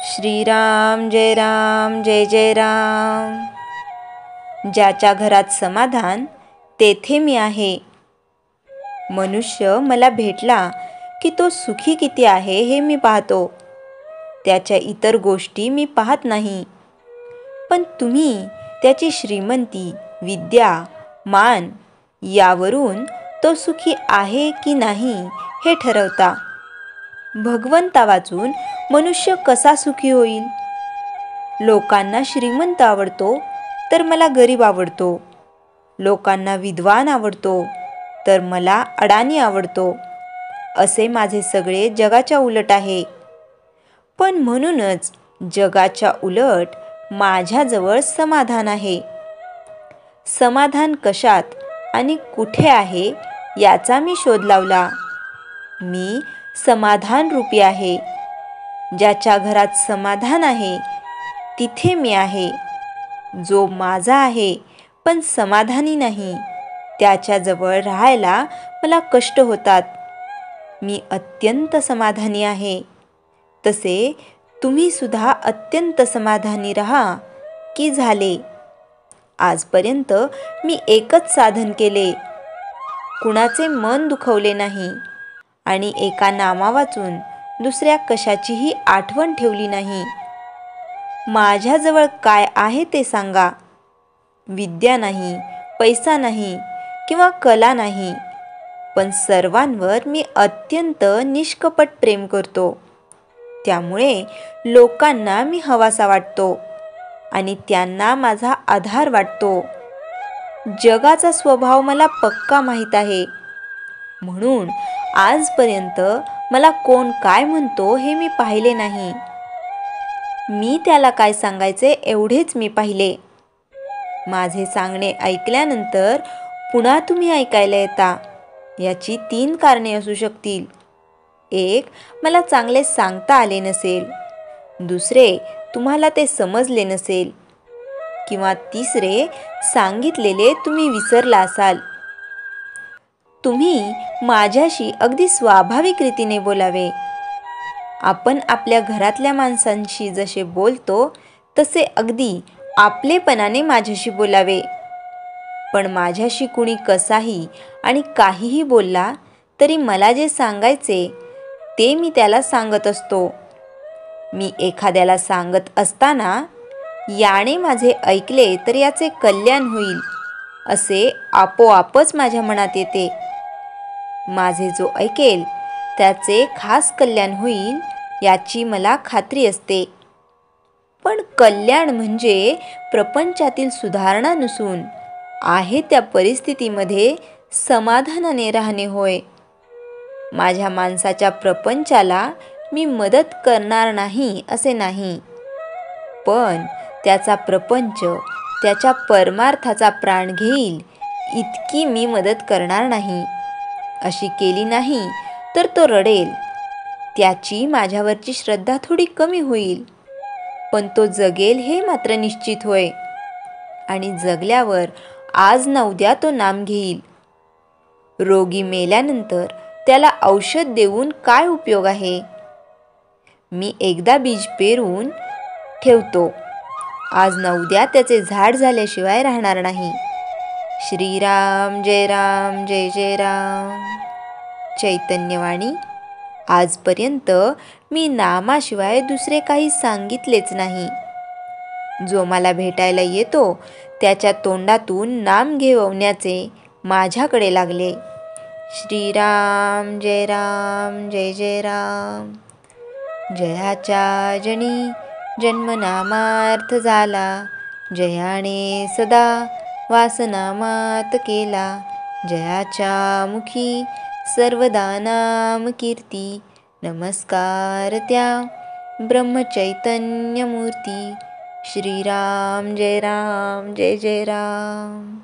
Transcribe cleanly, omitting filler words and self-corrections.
श्रीराम जय जय राम। ज्याच्या घरात समाधान तेथे मी आहे। मनुष्य मला भेटला की तो सुखी किती आहे हे मी पाहतो, त्याच्या इतर गोष्टी मी पाहत नाही। पण तुम्ही त्याची श्रीमंती, विद्या, मान यावरून तो सुखी आहे की नाही हे ठरवता। भगवंता वाचून मनुष्य कसा सुखी होईल? लोकांना श्रीमंत आवडतो तर मला गरीब आवडतो, लोकांना विद्वान आवडतो तर मला अडाणी आवडतो, असे माझे सगळे जगाच्या उलट आहे। पण म्हणूनच जगाच्या उलट माझ्याजवळ समाधान आहे। समाधान कशात आणि कुठे आहे याचा मी शोध लावला। मी समाधान रूपी आहे। ज्याच्या घरात समाधान आहे तिथे मी आहे। जो माझा आहे पण समाधानी नाही, त्याच्याजवळ राहायला मला कष्ट होतात। मी अत्यंत समाधानी आहे। तसे तुम्ही सुद्धा अत्यंत समाधानी राहा की झाले? आजपर्यंत मी एकच साधन केले, कुणाचे मन दुखवले नाही आणि एका नामा वाचून दुसऱ्या कशाचीही आठवण ठेवली नाही। माझ्याजवळ काय आहे ते सांगा? विद्या नाही, पैसा नाही किंवा कला नाही, पण सर्वांवर मी अत्यंत निष्कपट प्रेम करतो। त्यामुळे लोकांना मी हवासा वाटतो आणि त्यांना माझा आधार वाटतो। जगाचा स्वभाव मला पक्का माहीत आहे, म्हणून आजपर्यंत मला कोण काय म्हणतो हे मी पाहिले नाही। मी त्याला काय सांगायचे एवढेच मी पाहिले। माझे सांगणे ऐकल्यानंतर पुन्हा तुम्ही ऐकायला येता, याची 3 कारणे असू शकतील। एक, मला चांगले सांगता आले नसेल, दुसरे, तुम्हाला ते समजले नसेल, किंवा तिसरे, सांगितलेले तुम्ही विसरला असाल। तुम्ही माझ्याशी अगदी स्वाभाविक रीतीने बोलावे। आपण आपल्या घरातल्या माणसांशी जसे बोलतो तसे अगदी आपलेपणाने माझ्याशी बोलावे। पण माझ्याशी कुणी कसाही आणि काहीही बोलला तरी मला जे सांगायचे ते मी त्याला सांगत असतो। मी एखाद्याला सांगत असताना याने माझे ऐकले तर याचे कल्याण होईल असे आपोआपच माझ्या मनात येते। माझे जो ऐकेल त्याचे खास कल्याण होईल याची मला खात्री असते। पण कल्याण म्हणजे प्रपंचातील सुधारणा नसून आहे त्या परिस्थितीमध्ये समाधानाने राहणे होय। माझ्या माणसाच्या प्रपंचाला मी मदत करणार नाही असे नाही, पण त्याचा प्रपंच त्याच्या परमार्थाचा प्राण घेईल इतकी मी मदत करणार नाही। अशी केली नाही तर तो रडेल, त्याची माझ्यावरची श्रद्धा थोडी कमी होईल, पण तो जगेल हे मात्र निश्चित होय। आणि जगल्यावर आज ना उद्या तो नाम घेईल। रोगी मेल्यानंतर त्याला औषध देऊन काय उपयोग आहे? मी एकदा बीज पेरून ठेवतो, आज ना उद्या त्याचे झाड झाल्याशिवाय राहणार नाही। श्रीराम जय जय राम। चैतन्यवाणी। आजपर्यंत मी नामाशिवाय दुसरे काही सांगितलेच नाही। जो मला भेटायला येतो त्याच्या तोंडातून नाम घेवण्याचे माझ्याकडे लागले। श्रीराम जय जय राम। जयाच्या जनी जन्मनामार्थ झाला, जयाने सदा वासनामात केला, जयाच्या मुखी सर्वदा नाम कीर्ती, नमस्कार त्या ब्रह्मचैतन्य मूर्ती। श्रीराम जय जय राम।